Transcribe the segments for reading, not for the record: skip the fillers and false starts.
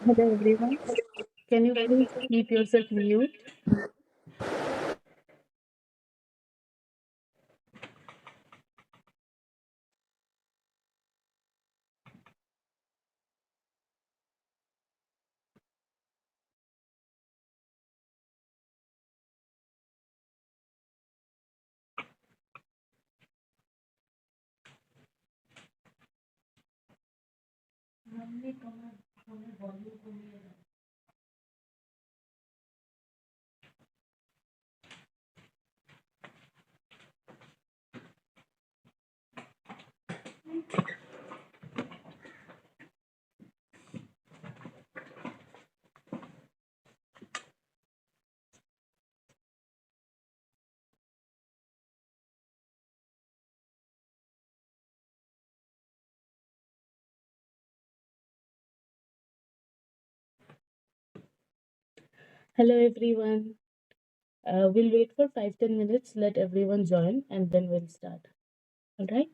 Hello everyone. Can you please keep yourself mute? Hello everyone. We'll wait for 5-10 minutes, let everyone join, and then we'll start. All right?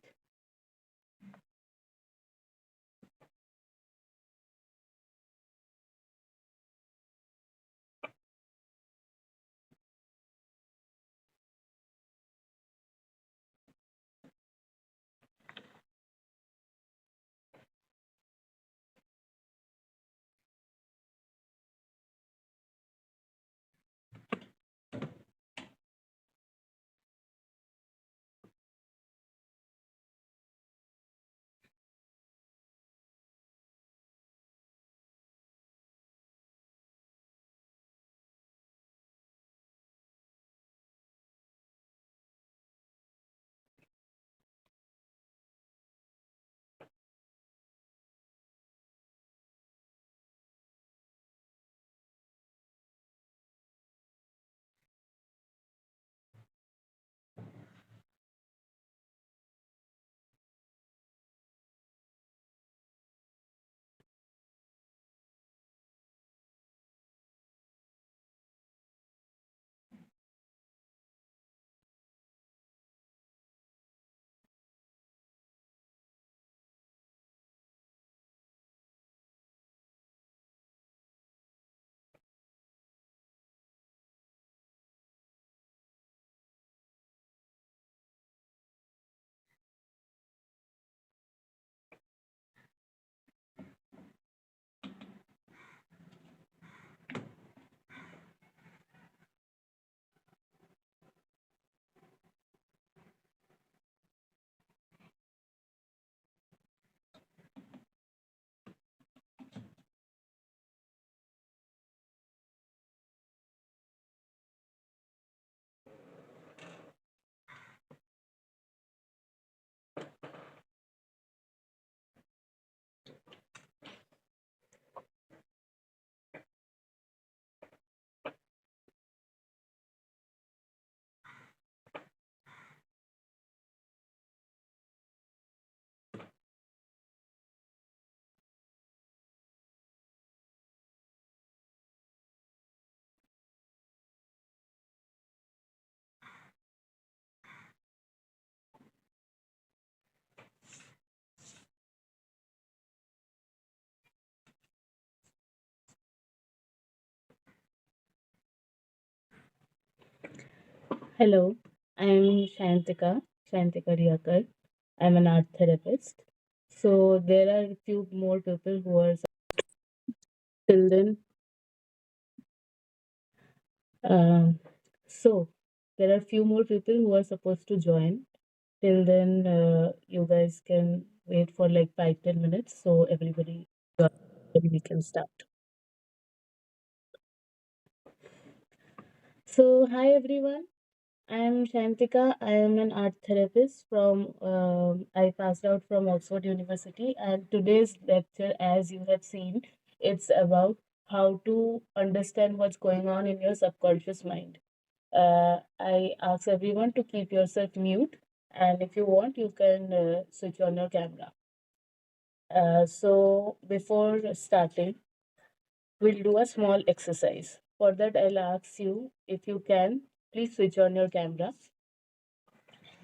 Hello, I'm Sayantika Riya Kar. I'm an art therapist. So there are a few more people who are till then. Um, so there are few more people who are supposed to join. Till then, you guys can wait for like 5-10 minutes so everybody then we can start. So hi everyone. I'm Shantika. I am an art therapist from, I passed out from Oxford University. And today's lecture, as you have seen, it's about how to understand what's going on in your subconscious mind. I ask everyone to keep yourself mute. And if you want, you can switch on your camera. So before starting, we'll do a small exercise. For that, I'll ask you if you can, please switch on your camera.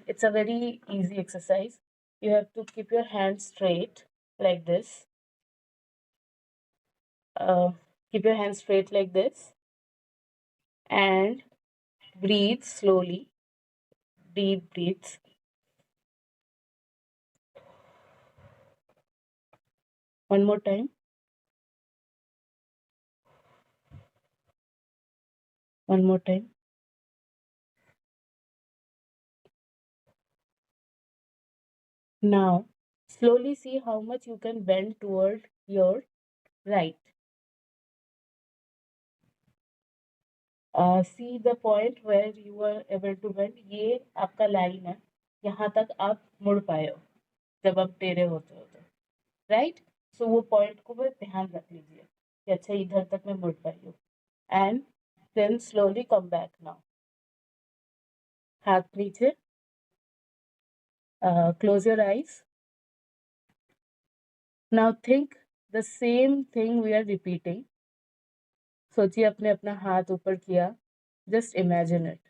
It's a very easy exercise. You have to keep your hands straight like this, Uh, Keep your hands straight like this and breathe slowly, deep breaths. One more time, one more time. Now, slowly see how much you can bend toward your right. See the point where you were able to bend. ये आपका line है, यहाँ तक आप मुड़ पाए हो जब आप टेढ़े होते हो तो, राइट? सो वो पॉइंट को बस ध्यान रख लीजिए कि अच्छा इधर तक मैं मुड़ पाई हूँ. And then slowly come back now. हाथ नीचे. Close your eyes. Now think the same thing we are repeating. सोचिए आपने अपना हाथ ऊपर किया. Just imagine it.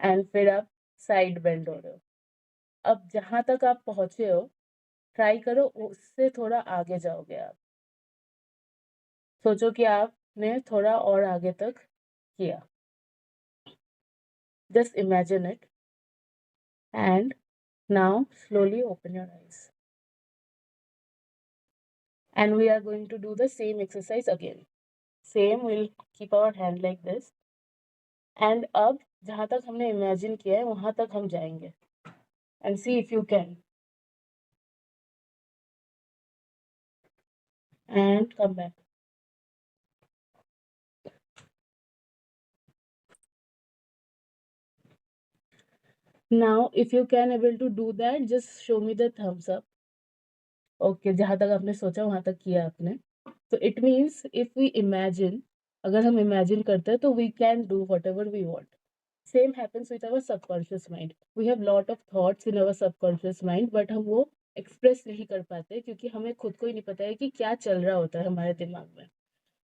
एंड फिर आप साइड बेंड हो रहे हो. अब जहां तक आप पहुंचे हो, ट्राई करो उससे थोड़ा आगे जाओगे आप. सोचो कि आपने थोड़ा और आगे तक किया. Just imagine it. And now slowly open your eyes. And we are going to do the same exercise again. Same, we'll keep our hand like this. And अब जहाँ तक हमने इमेजिन किया है वहां तक हम जाएंगे. And see if you can. And come back. Now, if you can able to do that, just show me the thumbs up. Okay, जहाँ तक आपने सोचा वहां तक किया आपने. So it means if we imagine, अगर हम imagine करते हैं तो we can do whatever we want. Same happens with our subconscious mind. We have lot of thoughts in our subconscious mind, but हम वो express नहीं कर पाते क्योंकि हमें खुद को ही नहीं पता है कि क्या चल रहा होता है हमारे दिमाग में.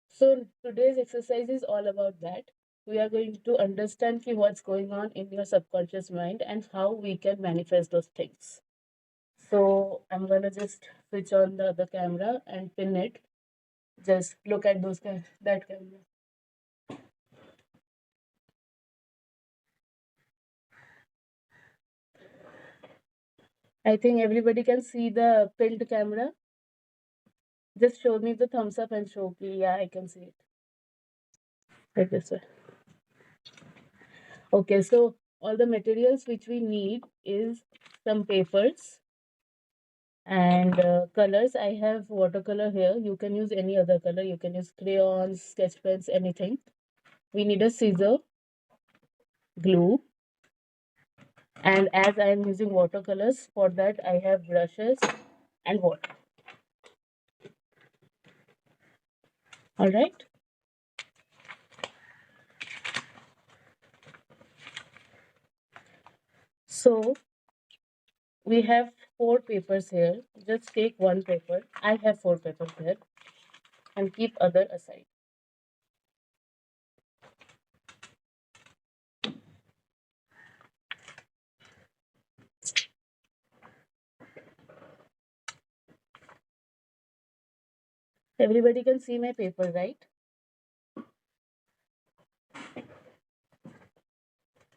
So today's exercise is all about that. We are going to understand ki what's going on in your subconscious mind and how we can manifest those things. So I'm gonna just switch on the other camera and pin it. Just look at that camera. I think everybody can see the pinned camera. Just show me the thumbs up and show me. Yeah, I can see it. Like this way. Okay, so all the materials which we need is some papers and colors. I have watercolor here. You can use any other color. You can use crayons, sketch pens, anything. We need a scissor, glue, and as I am using watercolors, for that I have brushes and water. All right. So we have 4 papers here. Just take one paper. I have 4 papers here and keep other aside. Everybody can see my paper, right?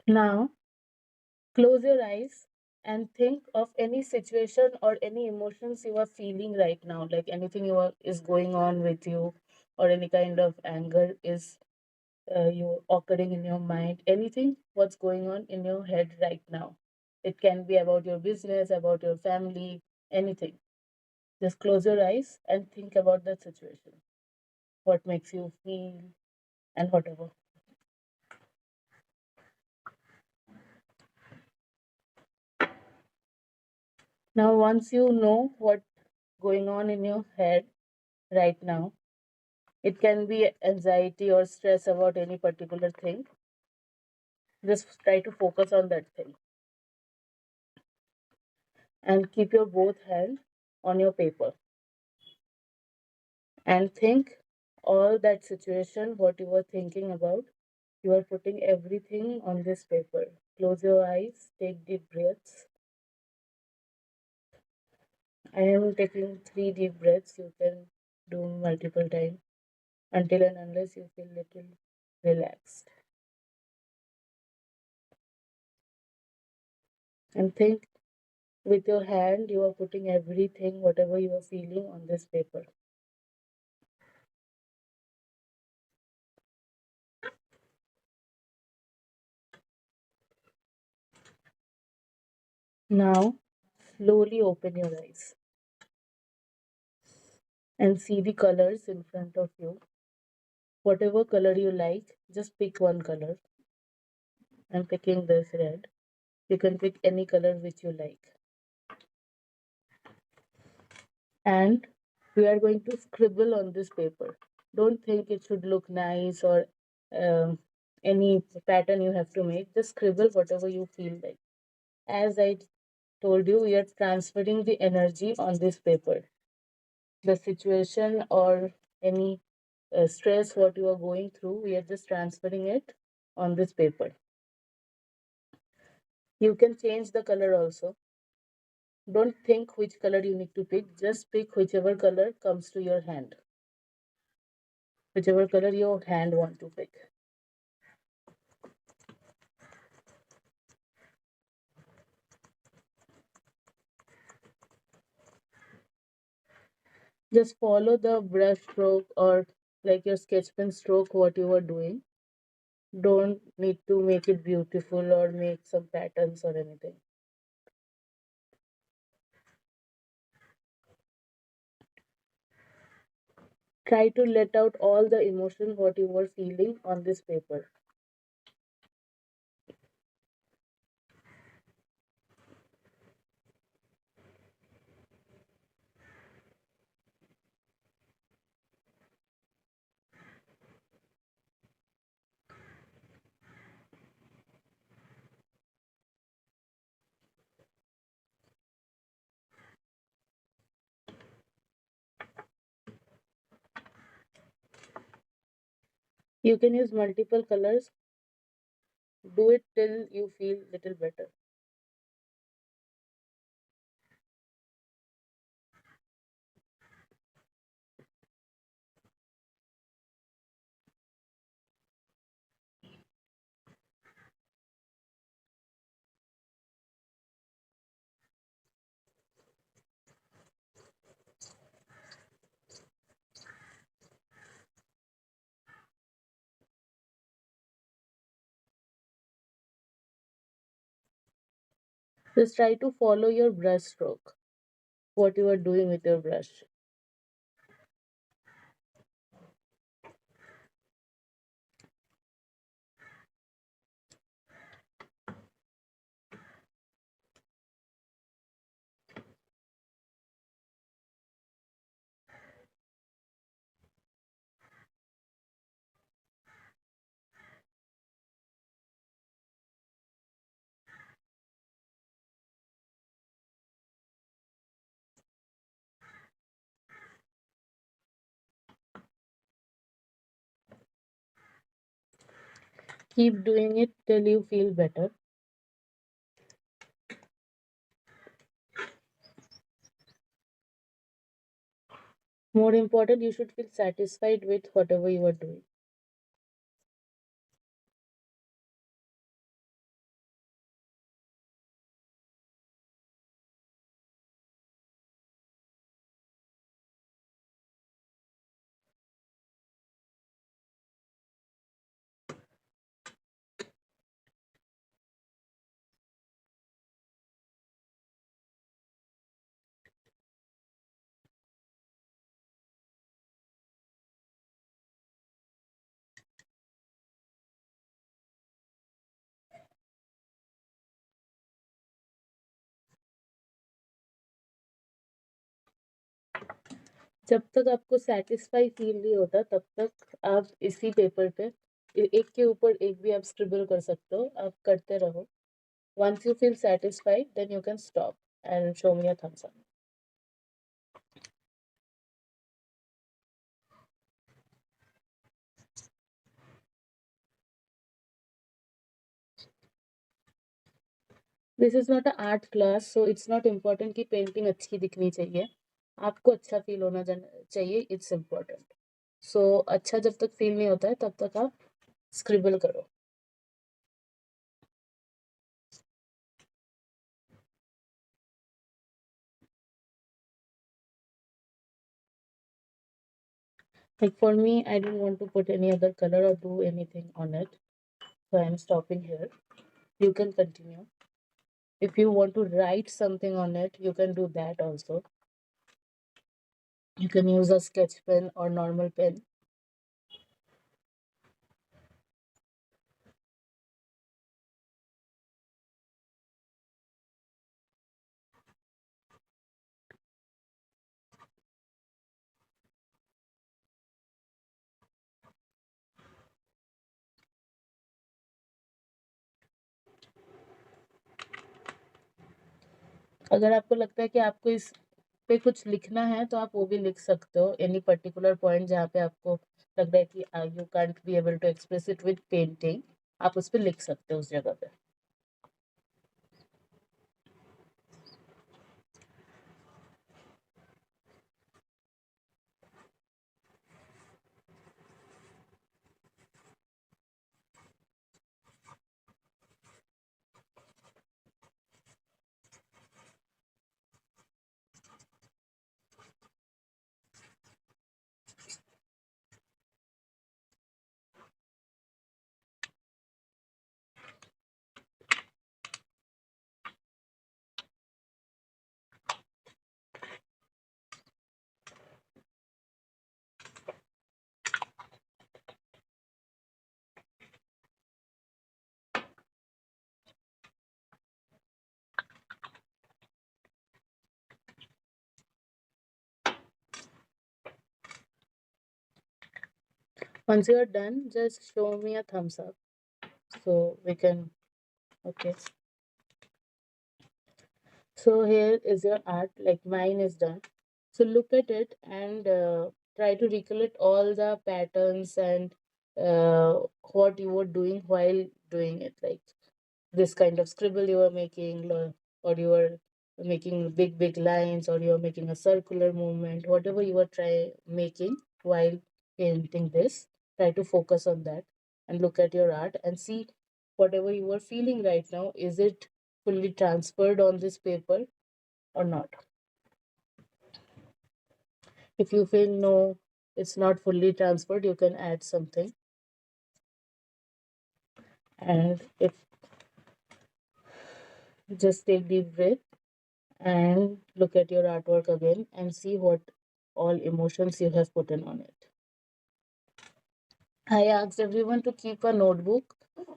Now close your eyes and think of any situation or any emotions you are feeling right now, like anything is going on with you, or any kind of anger is you occurring in your mind, anything what's going on in your head right now. It can be about your business, about your family, anything. Just close your eyes and think about that situation, what makes you feel and whatever. Now once you know what's going on in your head right now, it can be anxiety or stress about any particular thing. Just try to focus on that thing and keep your both hands on your paper and think all that situation, what you were thinking about. You are putting everything on this paper. Close your eyes, take deep breaths. I am taking 3 deep breaths. You can do multiple times. until and unless you feel little relaxed. And think, with your hand, you are putting everything, whatever you are feeling, on this paper. Now, slowly open your eyes and see the colors in front of you. Whatever color you like, just pick one color. I'm picking this red. You can pick any color which you like. And we are going to scribble on this paper. Don't think it should look nice or um, any pattern you have to make. Just scribble whatever you feel like. As I told you, we are transferring the energy on this paper. The situation or any stress what you are going through, we are just transferring it on this paper. You can change the color also. Don't think which color you need to pick, just pick whichever color comes to your hand, whichever color your hand want to pick. Just follow the brush stroke or like your sketch pen stroke what you are doing. Don't need to make it beautiful or make some patterns or anything. Try to let out all the emotion what you were feeling on this paper. You can use multiple colors. Do it till you feel little better. Just try to follow your brush stroke, what you are doing with your brush. Keep doing it till you feel better. More important, you should feel satisfied with whatever you are doing. जब तक आपको satisfy feel नहीं होता तब तक आप इसी paper पे एक के ऊपर एक भी आप स्क्रिबल कर सकते हो, आप करते रहो. Once you feel satisfied, then you can stop and show me a thumbs up. This is not an art class, so it's not important कि पेंटिंग अच्छी दिखनी चाहिए. आपको अच्छा फील होना चाहिए. It's important. सो अच्छा जब तक फील नहीं होता है तब तक आप स्क्रिबल करो. Like for me, I don't want to put any other color or do anything on it. So I'm stopping here. You can continue. If you want to write something on it, you can do that also. You can use a sketch pen or normal pen. अगर आपको लगता है कि आपको इस पे कुछ लिखना है तो आप वो भी लिख सकते हो. एनी पर्टिकुलर पॉइंट जहाँ पे आपको लग रहा है कि you can't be able to express it with painting, आप उस पर लिख सकते हो उस जगह पे. Once you are done, just show me a thumbs up so we can. Okay. So here is your art, like mine is done. So look at it and try to recollect all the patterns and what you were doing while doing it. Like this kind of scribble you were making, or you were making big lines, or you were making a circular movement, whatever you were making while painting this. Try to focus on that and look at your art and see whatever you were feeling right now. Is it fully transferred on this paper or not? If you feel no, it's not fully transferred, you can add something. And if just take deep breath and look at your artwork again and see what all emotions you have put in on it. I asked everyone to keep a notebook,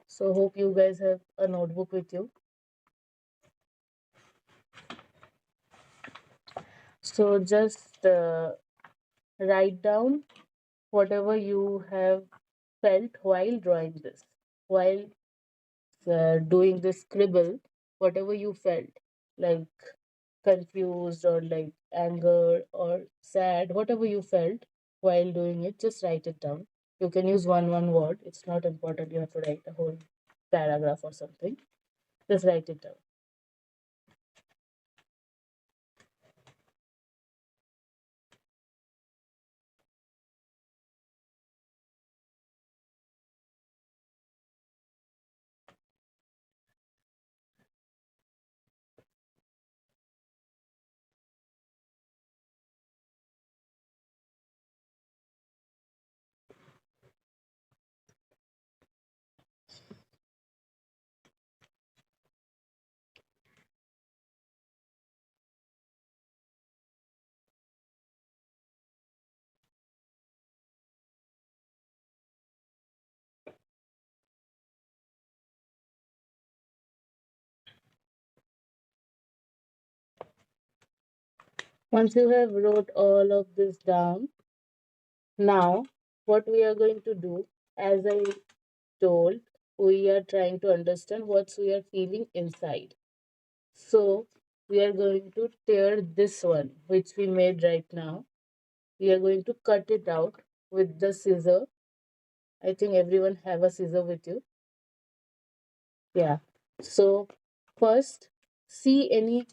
so hope you guys have a notebook with you. So just write down whatever you have felt while drawing this, while doing this scribble, whatever you felt, like confused or like anger or sad, whatever you felt while doing it, just write it down. You can use one word. It's not important you have to write a whole paragraph or something. Just write it down. Once you have wrote all of this down, now what we are going to do, as I told, we are trying to understand what we are feeling inside. So we are going to tear this one, which we made right now. We are going to cut it out with the scissor. I think everyone have a scissor with you. Yeah. So first, see any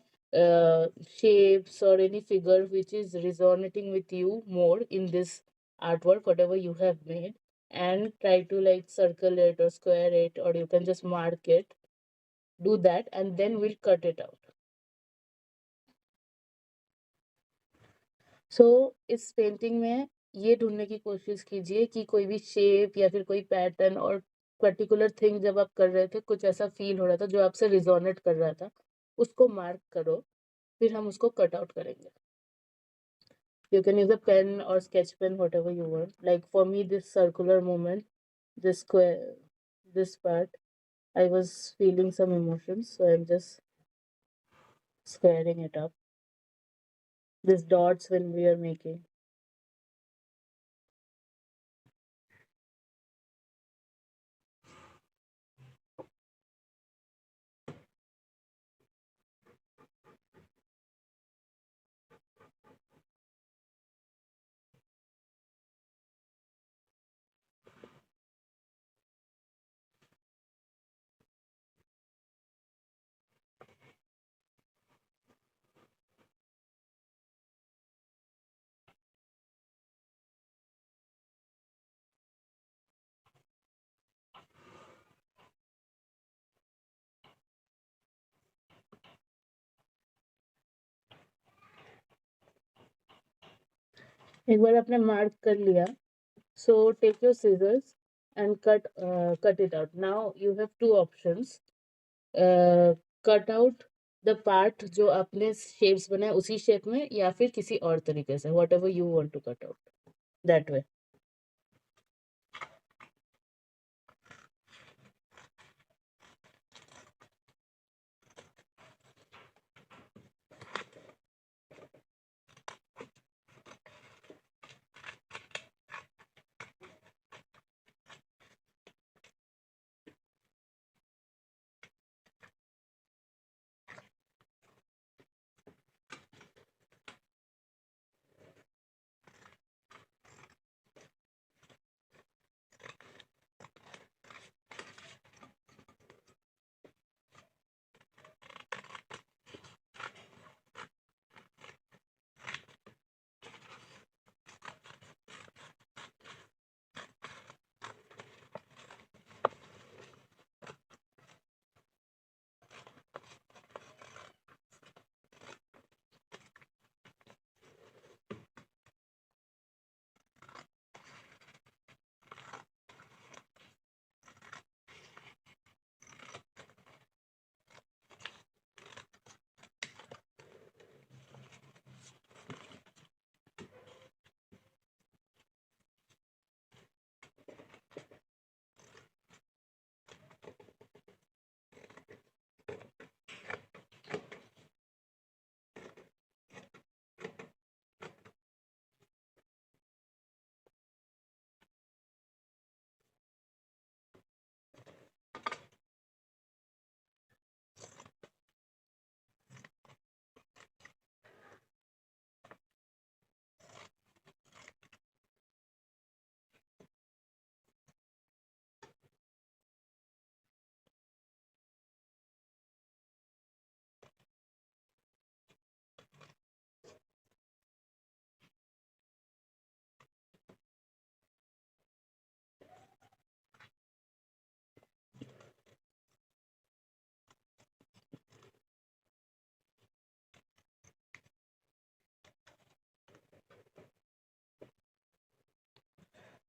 shapes or any figure which is resonating with you more in this artwork, whatever you have made, and try to like circle it or square it, or you can just mark it. Do that, and then we'll cut it out. सो इस painting में ये ढूंढने की कोशिश कीजिए कि कोई भी शेप या फिर कोई पैटर्न और पर्टिकुलर थिंग जब आप कर रहे थे कुछ ऐसा फील हो रहा था जो आपसे रिजोनेट कर रहा था, उसको मार्क करो, फिर हम उसको कट आउट करेंगे. You can use a pen or sketch pen, whatever you want. Like for me, this circular movement, this square, this part, I was feeling some emotions, so I'm just squaring it up. These dots when we are making. एक बार आपने mark कर लिया, so take your scissors and cut it out. Now you have two options. Cut out the part जो आपने shapes बनाए उसी shape में, या फिर किसी और तरीके से, whatever you want to cut out, that way.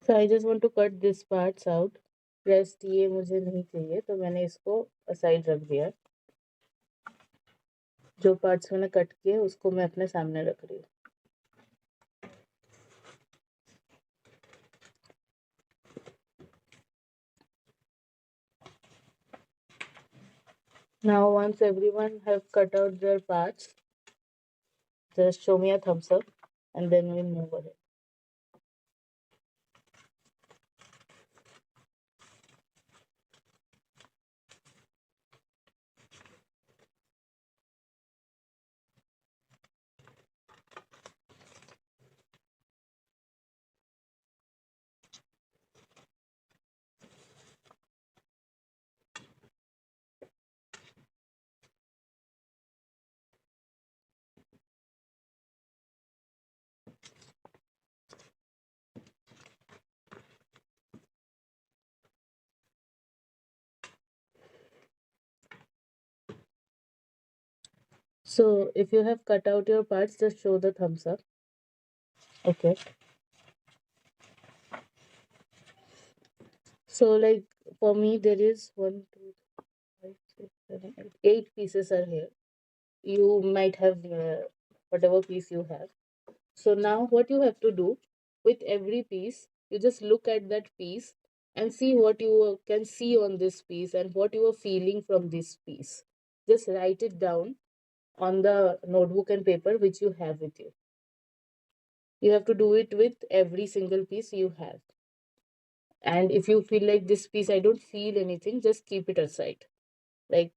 So I just want to cut this parts out. Rest ये मुझे नहीं चाहिए, तो मैंने इसको aside रख दिया. जो parts मैंने कट किए उसको मैं अपने सामने रख रही हूँ. Now once everyone have cut out their parts, just show me a thumbs up and then we'll move ahead. So if you have cut out your parts, just show the thumbs up. Okay. So like for me, there is one, two, five, six, seven, eight. Eight pieces are here. You might have whatever piece you have. So now what you have to do with every piece, you just look at that piece and see what you can see on this piece and what you are feeling from this piece. Just write it down on the notebook and paper which you have with you. You have to do it with every single piece you have. And if you feel like this piece, I don't feel anything, just keep it aside. Like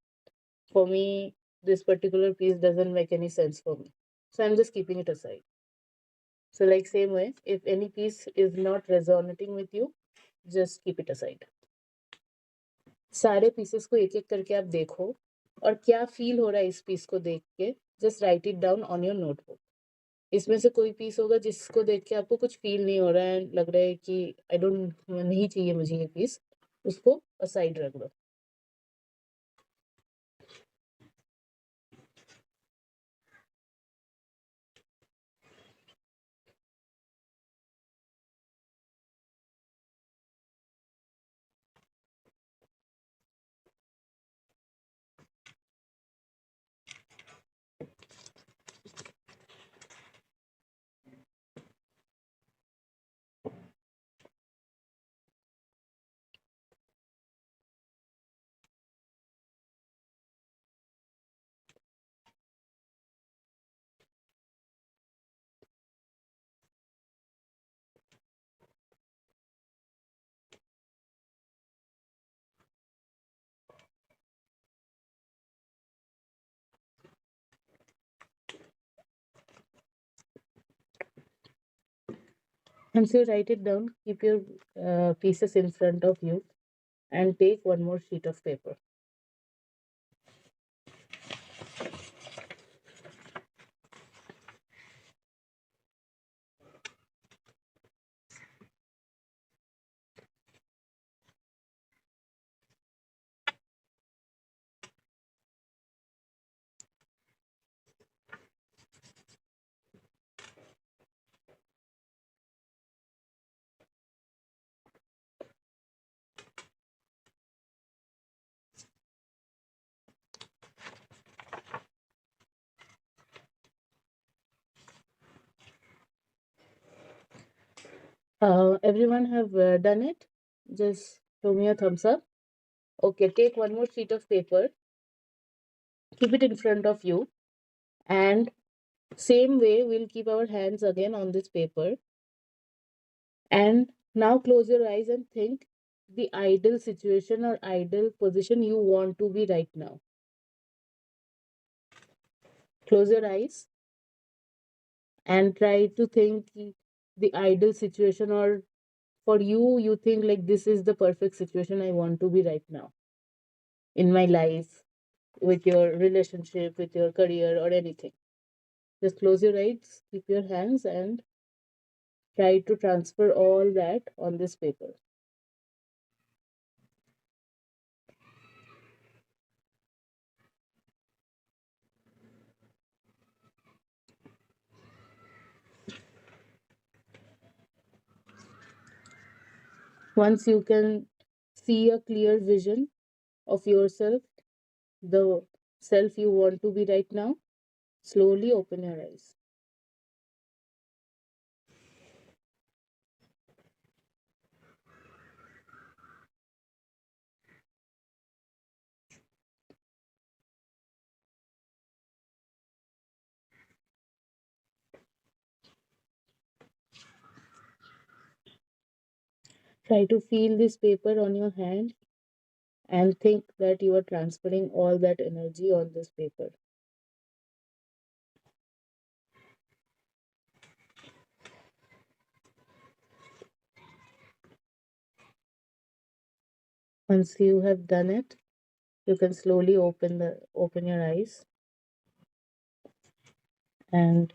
for me, this particular piece doesn't make any sense for me. So I'm just keeping it aside. So, like, same way, if any piece is not resonating with you, just keep it aside. सारे pieces को एक एक करके आप देखो और क्या feel हो रहा है इस पीस को देख के just right it down on your notebook इसमें से कोई पीस होगा जिसको देख के आपको कुछ फील नहीं हो रहा है लग रहा है कि आई डोंट नहीं चाहिए मुझे ये पीस उसको असाइड रख दो once you write it down keep your pieces in front of you and take one more sheet of paper everyone have done it just show me a thumbs up okay take one more sheet of paper keep it in front of you and same way we'll keep our hands again on this paper and now close your eyes and think the ideal situation or ideal position you want to be right now close your eyes and try to think the ideal situation or for you think like this is the perfect situation I want to be right now in my life with your relationship with your career or anything just close your eyes keep your hands and try to transfer all that on this paper. Once you can see a clear vision of yourself, the self you want to be right now, slowly open your eyes. Try to feel this paper on your hand and think that you are transferring all that energy on this paper. Once you have done it, you can slowly open your eyes and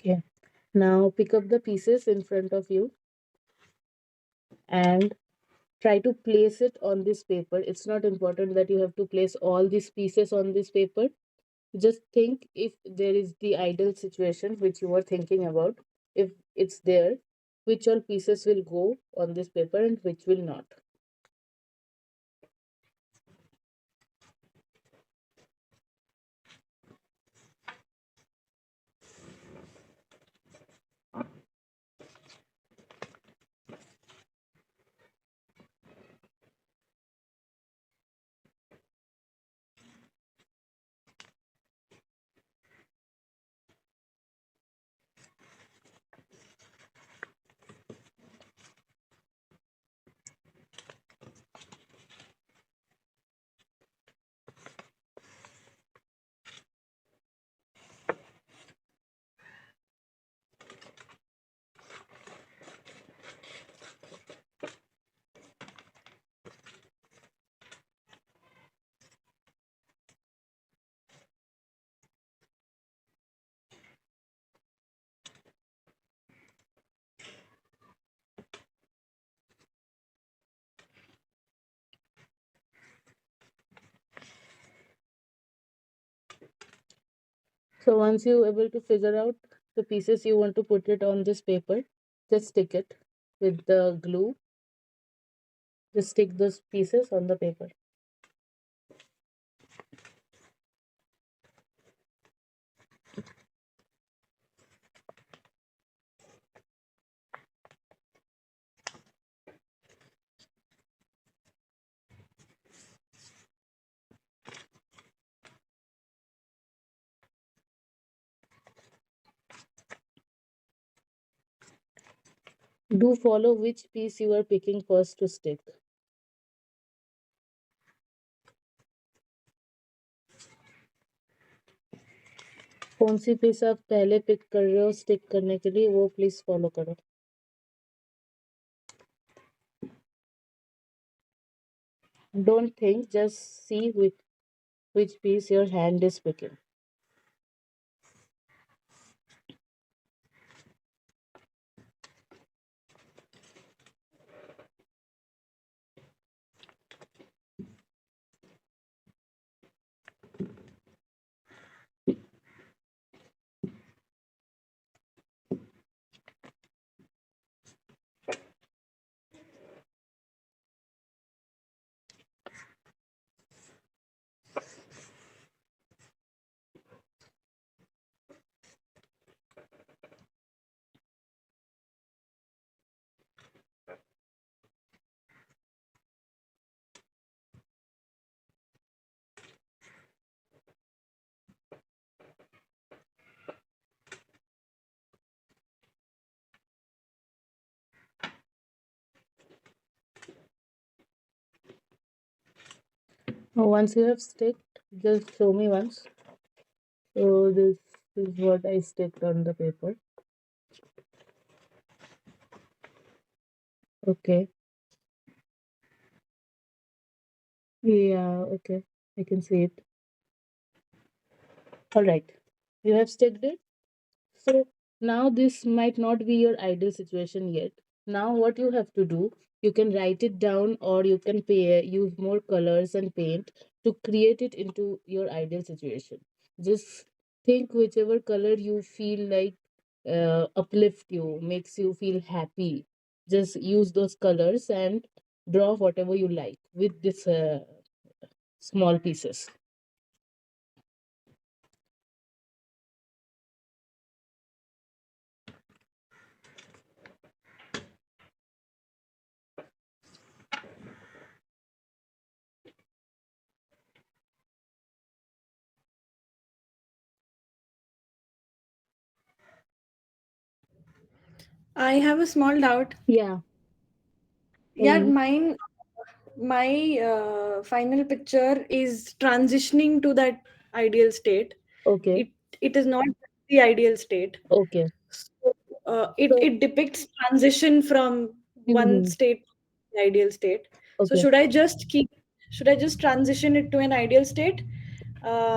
okay. Now pick up the pieces in front of you and Try to place it on this paper. It's not important that you have to place all these pieces on this paper. Just think, if there is the ideal situation which you were thinking about, if it's there, which all pieces will go on this paper and which will not. So once you able to figure out the pieces you want to put it on this paper, just stick it with the glue. Just stick those pieces on the paper. Do follow which piece you are picking first to stick. कौन सी piece आप पहले pick कर रहे हो stick करने के लिए, वो प्लीज फॉलो करो. Don't think, just see which piece your hand is picking. Once you have sticked, just show me once. So this is what I sticked on the paper. Okay. Yeah, okay. I can see it. All right. You have sticked it. So now this might not be your ideal situation yet. Now what you have to do, you can write it down or you can use more colors and paint to create it into your ideal situation. Just think whichever color you feel like uplift you, makes you feel happy. Just use those colors and draw whatever you like with this small pieces. I have a small doubt. Yeah. Tell Yeah, me. my final picture is transitioning to that ideal state. Okay. It it is not the ideal state. Okay. So, it So. it depicts transition from one Mhm. state to the ideal state. So Okay. should I just transition it to an ideal state,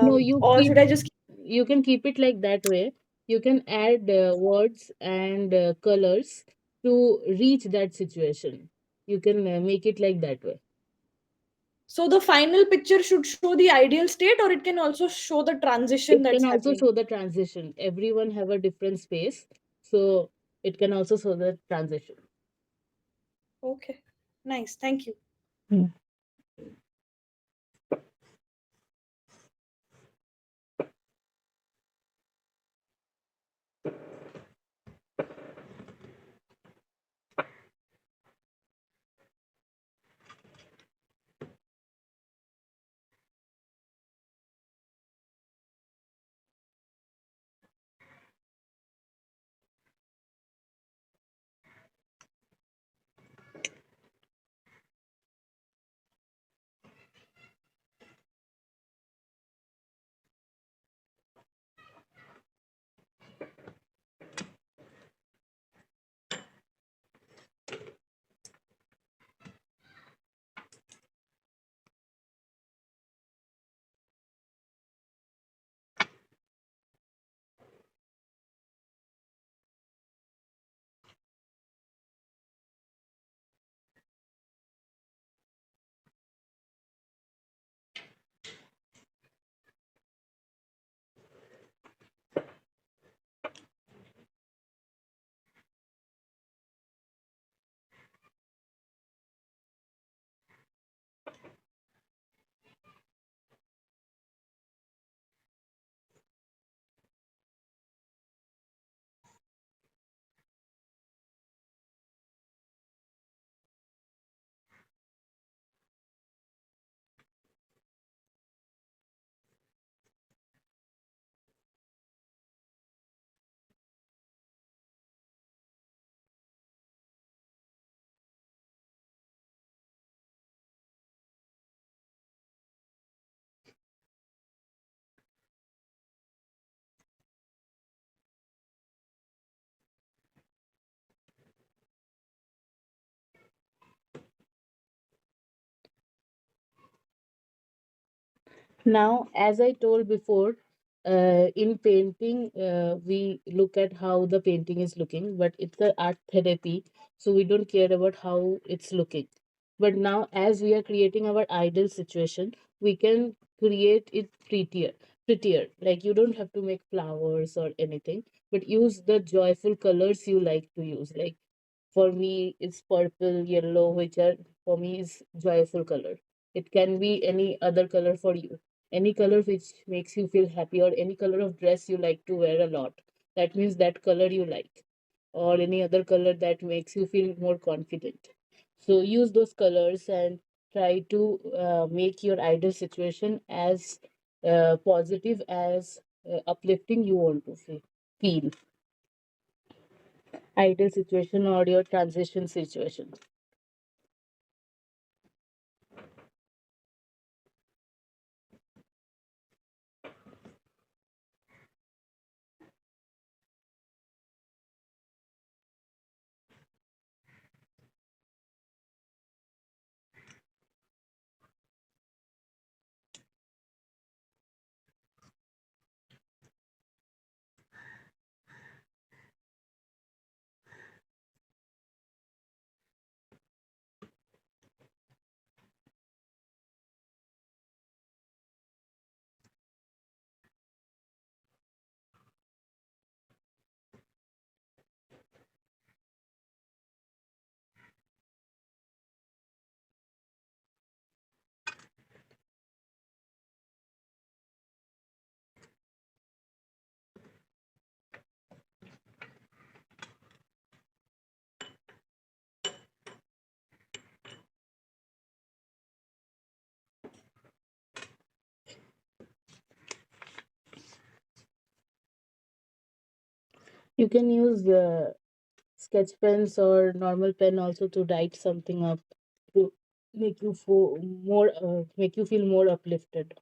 No, you or keep should I just you can keep it like that way. You can add words and colors to reach that situation. You can make it like that way. So the final picture should show the ideal state, or it can also show the transition It that's can also happening. show the transition. Everyone have a different space, so it can also show the transition. Okay. Nice. Thank you. Hmm. Now, as I told before, in painting, we look at how the painting is looking, but it's an art therapy, so we don't care about how it's looking. But now, as we are creating our ideal situation, we can create it prettier. Like you don't have to make flowers or anything, but use the joyful colors you like to use. Like for me, it's purple, yellow, which are for me is joyful color. It can be any other color for you, any color which makes you feel happy, or any color of dress you like to wear a lot. That means that color you like, or any other color that makes you feel more confident. So use those colors and try to make your ideal situation as positive, as uplifting you want to feel. Ideal situation or your transition situation. You can use sketch pens or normal pen also to write something up to make you feel more uplifted.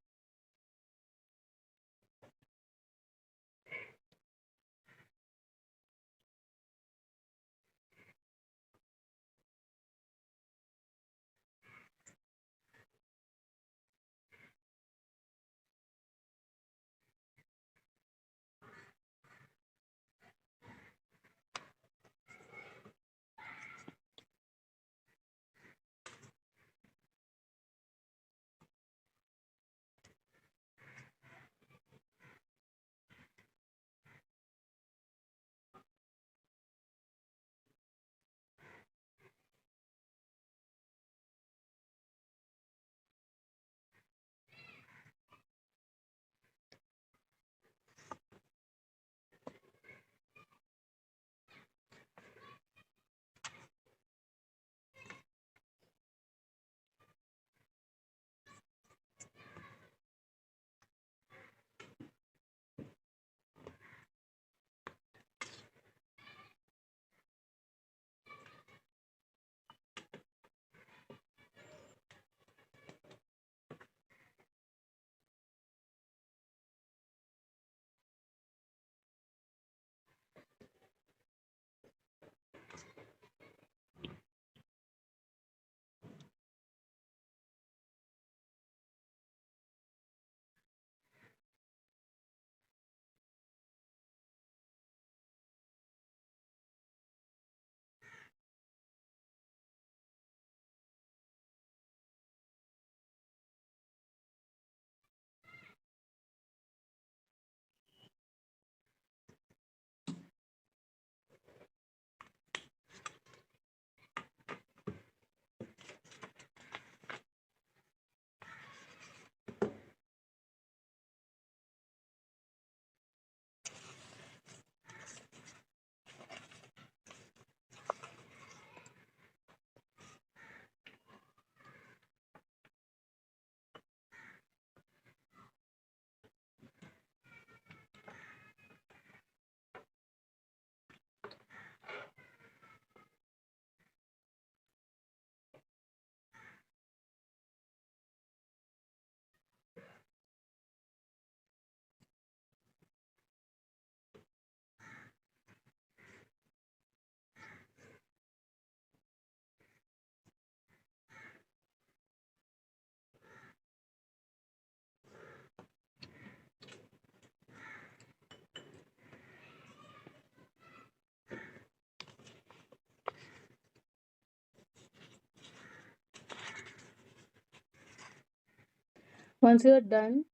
Once you are done,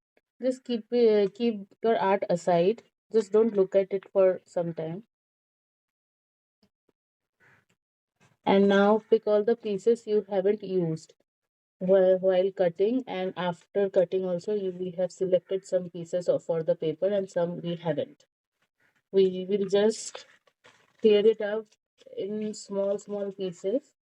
just keep your art aside. Just don't look at it for some time. And now pick all the pieces you haven't used while cutting, and after cutting also we have selected some pieces for the paper and some we haven't. We will just tear it up in small pieces.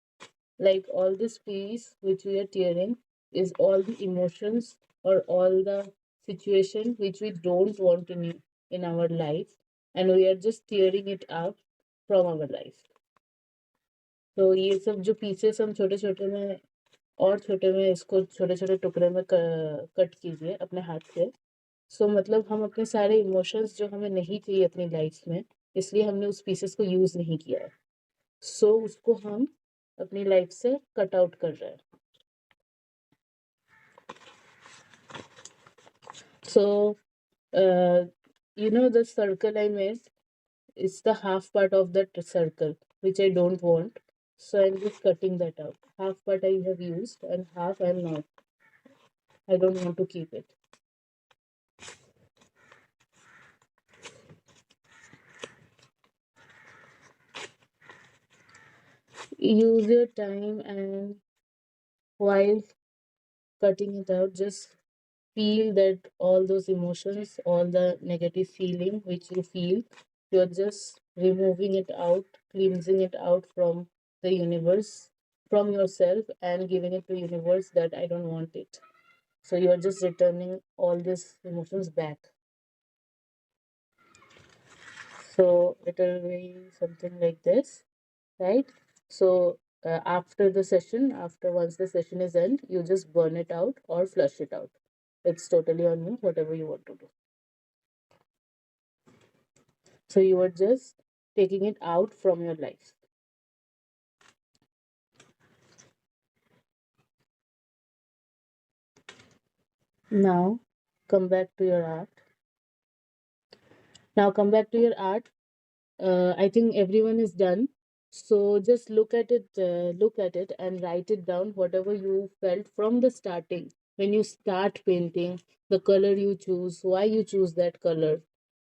Like all this piece which we are tearing is all the emotions or all the situation which we don't want in our life, and we are just tearing it up from our life. तो ये सब जो pieces हम छोटे छोटे में और छोटे में इसको छोटे छोटे टुकड़े में कट कीजिए अपने हाथ से. सो मतलब हम अपने सारे इमोशंस जो हमें नहीं चाहिए अपनी लाइफ में, इसलिए हमने उस पीसेस को यूज नहीं किया है. सो उसको हम अपनी लाइफ से कट आउट कर रहे हैं. So, the circle I made is the half part of that circle, which I don't want. So I'm just cutting that out. Half part I have used and half I'm not. I don't want to keep it. Use your time, and while cutting it out, just feel that all those emotions, all the negative feeling which you feel, you're just removing it out, cleansing it out from the universe, from yourself, and giving it to universe that I don't want it. So you're just returning all these emotions back. So it will be something like this, right? So after the session, after once the session is end, you just burn it out or flush it out. It's totally on you, whatever you want to do. So you are just taking it out from your life. Now come back to your art. Now come back to your art. I think everyone is done. So just look at it and write it down, whatever you felt from the starting. When you start painting, the color you choose, why you choose that color,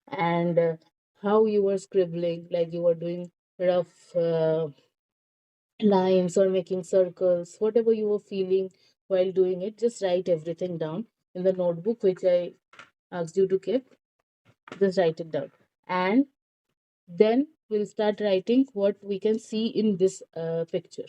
and how you were scribbling, like you were doing rough lines or making circles, whatever you were feeling while doing it, just write everything down in the notebook which I asked you to keep. Just write it down. And then we'll start writing what we can see in this picture.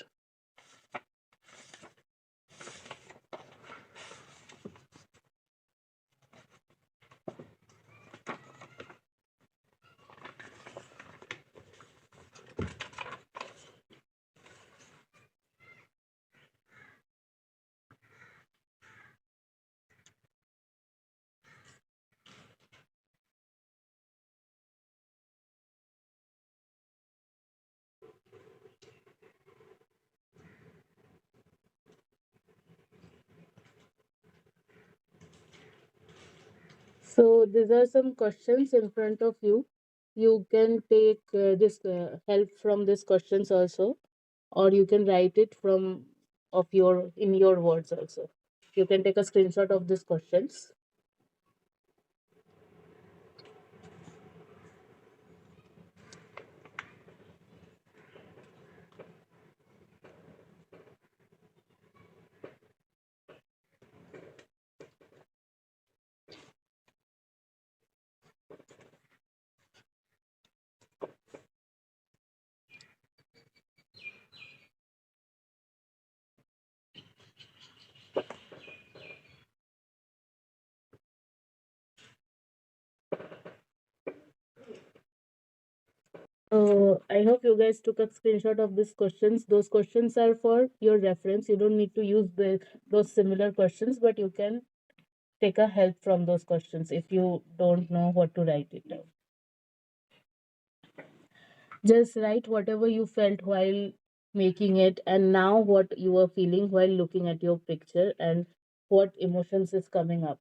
So these are some questions in front of you. You can take this help from these questions also, or you can write it from of your in your words also. You can take a screenshot of these questions. I hope you guys took a screenshot of these questions. Those questions are for your reference. You don't need to use those similar questions, but you can take a help from those questions if you don't know what to write it down. Just write whatever you felt while making it, and now what you are feeling while looking at your picture, and what emotions is coming up.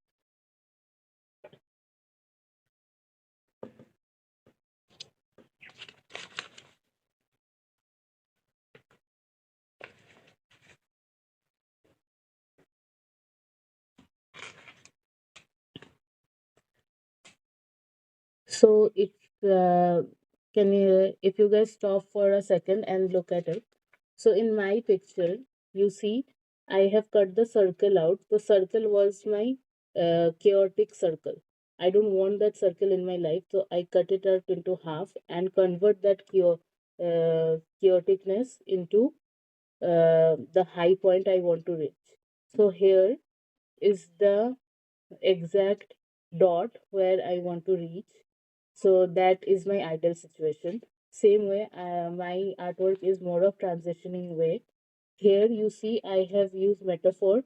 So if uh, can you if you guys stop for a second and look at it. So in my picture, you see I have cut the circle out. The circle was my chaotic circle. I don't want that circle in my life, so I cut it out into half and convert that chaoticness into the high point I want to reach. So here is the exact dot where I want to reach. So that is my ideal situation. Same way, my artwork is more of transitioning way. Here you see I have used metaphor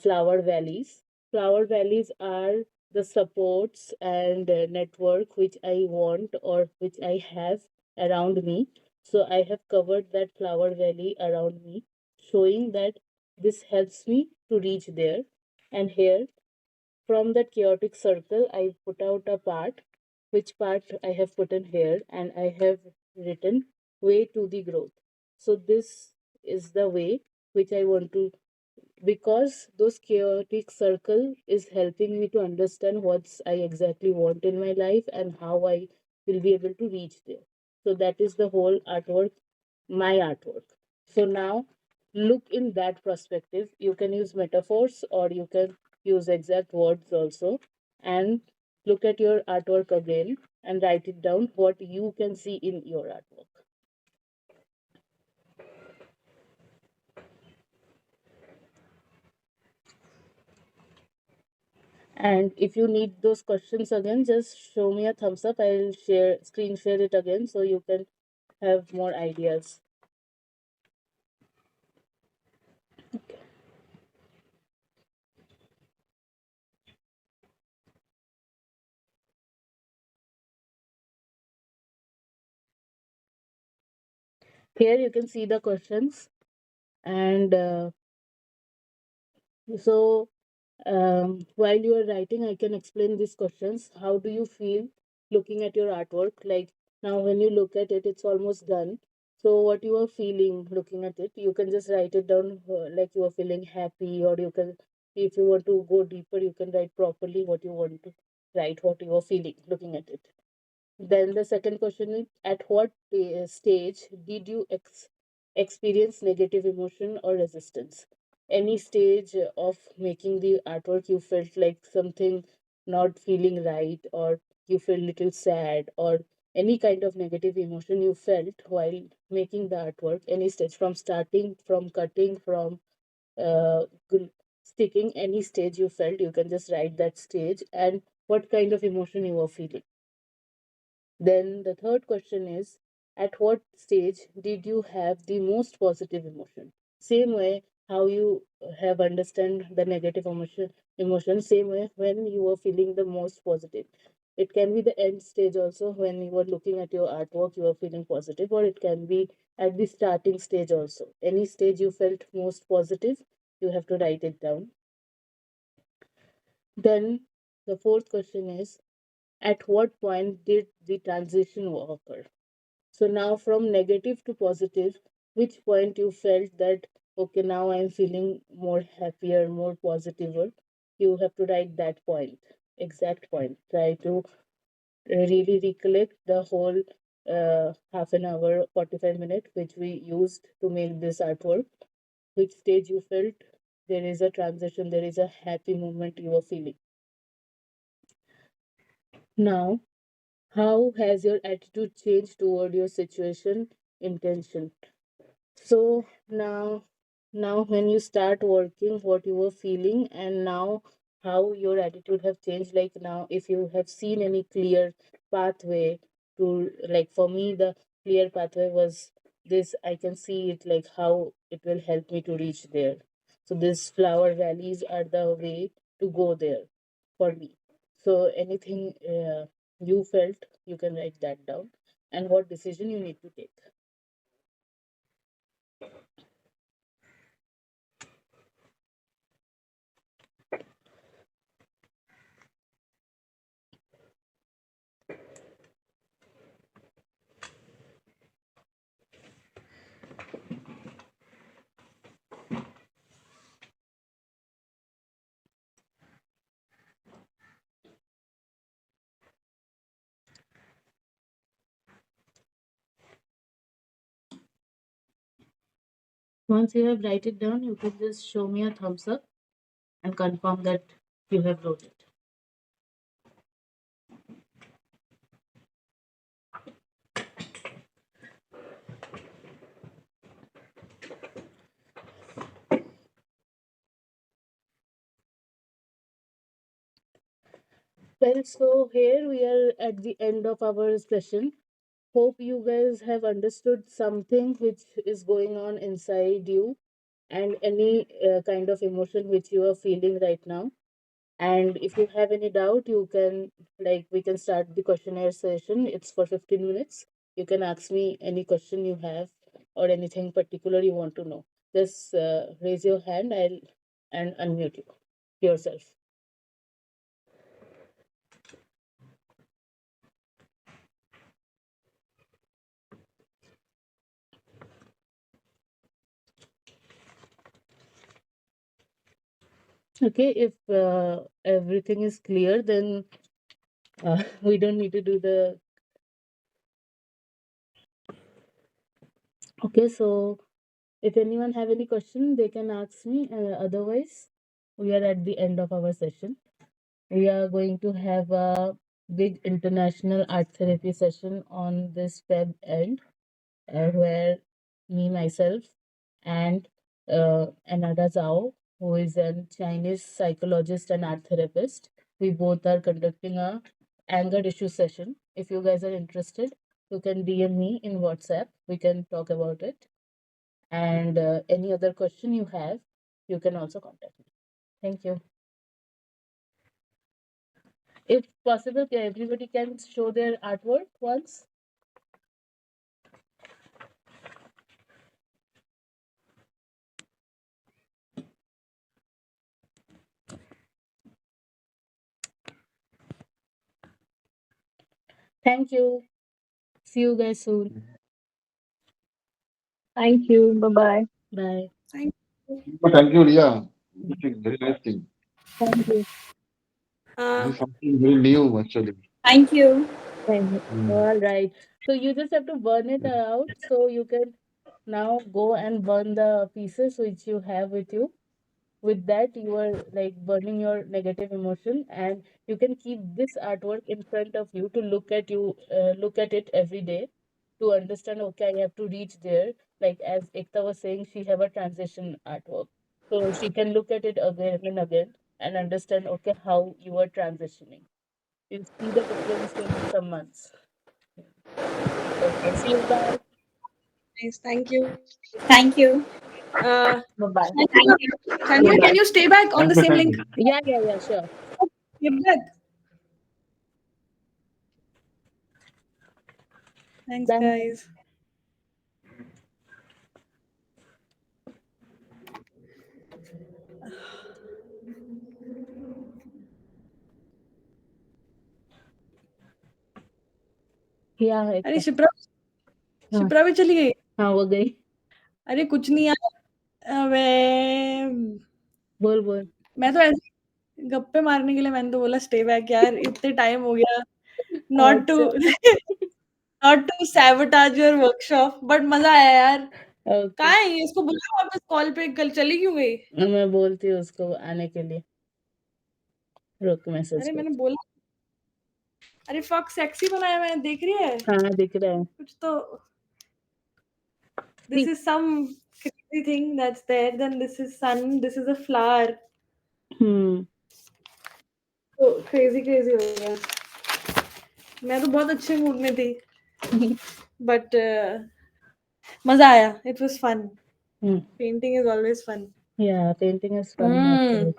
flower valleys. Flower valleys are the supports and network which I want or which I have around me. So I have covered that flower valley around me, showing that this helps me to reach there. And here from that chaotic circle, I put out a part, which part I have put in here, and I have written way to the growth. So this is the way which I want to, because those chaotic circle is helping me to understand what's I exactly want in my life and how I will be able to reach there. So that is the whole artwork, my artwork. So now look in that perspective. You can use metaphors or you can use exact words also, and look at your artwork again and write it down what you can see in your artwork. And if you need those questions again, just show me a thumbs up. I'll screen share it again so you can have more ideas. Here you can see the questions. And so while you are writing, I can explain these questions. How do you feel looking at your artwork? Like now, when you look at it, it's almost done. So, what you are feeling looking at it, you can just write it down like you are feeling happy, or you can, if you want to go deeper, you can write properly what you want to write, what you are feeling looking at it. Then the second question is, at what stage did you experience negative emotion or resistance? Any stage of making the artwork you felt like something not feeling right, or you feel little sad, or any kind of negative emotion you felt while making the artwork? Any stage, from starting, from cutting, from uh, sticking, any stage you felt, you can just write that stage and what kind of emotion you were feeling. Then the third question is, at what stage did you have the most positive emotion? Same way how you have understand the negative emotion, same way when you were feeling the most positive. It can be the end stage also, when you were looking at your artwork, you were feeling positive, or it can be at the starting stage also. Any stage you felt most positive, you have to write it down. Then the fourth question is, at what point did the transition occur? So now from negative to positive, which point you felt that, okay, now I'm feeling more happier, more positiver? You have to write that point, exact point. Try to really recollect the whole half an hour, 45 minutes, which we used to make this artwork. Which stage you felt there is a transition, there is a happy moment you are feeling. Now, how has your attitude changed toward your situation, intention? So now when you start working, what you were feeling, and now how your attitude have changed. Like now, if you have seen any clear pathway to, like for me, the clear pathway was this. I can see it like how it will help me to reach there. So these flower valleys are the way to go there for me. So anything you felt, you can write that down, and what decision you need to take. Once you have write it down, you can just show me a thumbs up and confirm that you have wrote it. Well, so here we are at the end of our session. Hope you guys have understood something which is going on inside you and any kind of emotion which you are feeling right now. And if you have any doubt, you can, like, we can start the questionnaire session. It's for 15 minutes. You can ask me any question you have or anything particular you want to know. Just raise your hand and unmute yourself. Okay, if everything is clear, then we don't need to do the. Okay, so if anyone have any question, they can ask me. Otherwise, we are at the end of our session. We are going to have a big international art therapy session on this Feb end, where me, myself, and Anada Zhao, who is a Chinese psychologist and art therapist, we both are conducting a anger issue session. If you guys are interested, you can DM me in WhatsApp. We can talk about it. And any other question you have, you can also contact me. Thank you. If possible, everybody can show their artwork once. Thank you. See you guys soon. Thank you. Bye bye. Bye. Thank you. Thank you, Riya. This is very nice thing. Thank you. This Uh, is something very new, actually. Thank you. Thank you. Mm. All right. So you just have to burn it out. So you can now go and burn the pieces which you have with you. With that, you are like burning your negative emotion, and you can keep this artwork in front of you to look at it every day to understand. Okay, I have to reach there. Like as Ekta was saying, she have a transition artwork, so she can look at it again and again and understand. Okay, how you are transitioning. You see the difference in some months. Okay, see you. Bye. nice. Thank you. Thank you. Uh, Bye bye. Shantika, Shantika, can you stay back on the same Thank link? you. Yeah, yeah, yeah, sure. Stay back. Thanks, Bye. guys. Yeah, अरे Ekta. Shipra हाँ, शिप्रा भी चली गई. हाँ, हो गई. अरे कुछ नहीं यार. अबे बोल बोल. मैं तो ऐसे गप्पे मारने के लिए मैंने तो बोला स्टे बैक यार इतने टाइम हो गया. नॉट टू अच्छा. Not to sabotage your workshop but मजा आया यार. ओके. कहाँ है ये? इसको बुलाओ वापस कॉल पे. कल चली क्यों गई? मैं बोलती हूँ उसको आने के लिए. रुक मैसेज अरे कर. मैंने बोला. अरे फक सेक्सी बनाया मैंने. देख रही है हाँ, दिख रहा है. कुछ तो. This See. is some crazy thing that's there. Then this is sun. This is a flower. हम्म. तो crazy crazy हो गया. मैं तो बहुत अच्छे मूड में थी. But मजा आया. It was fun. Hmm. Painting is always fun. Yeah, painting is fun Mm. actually.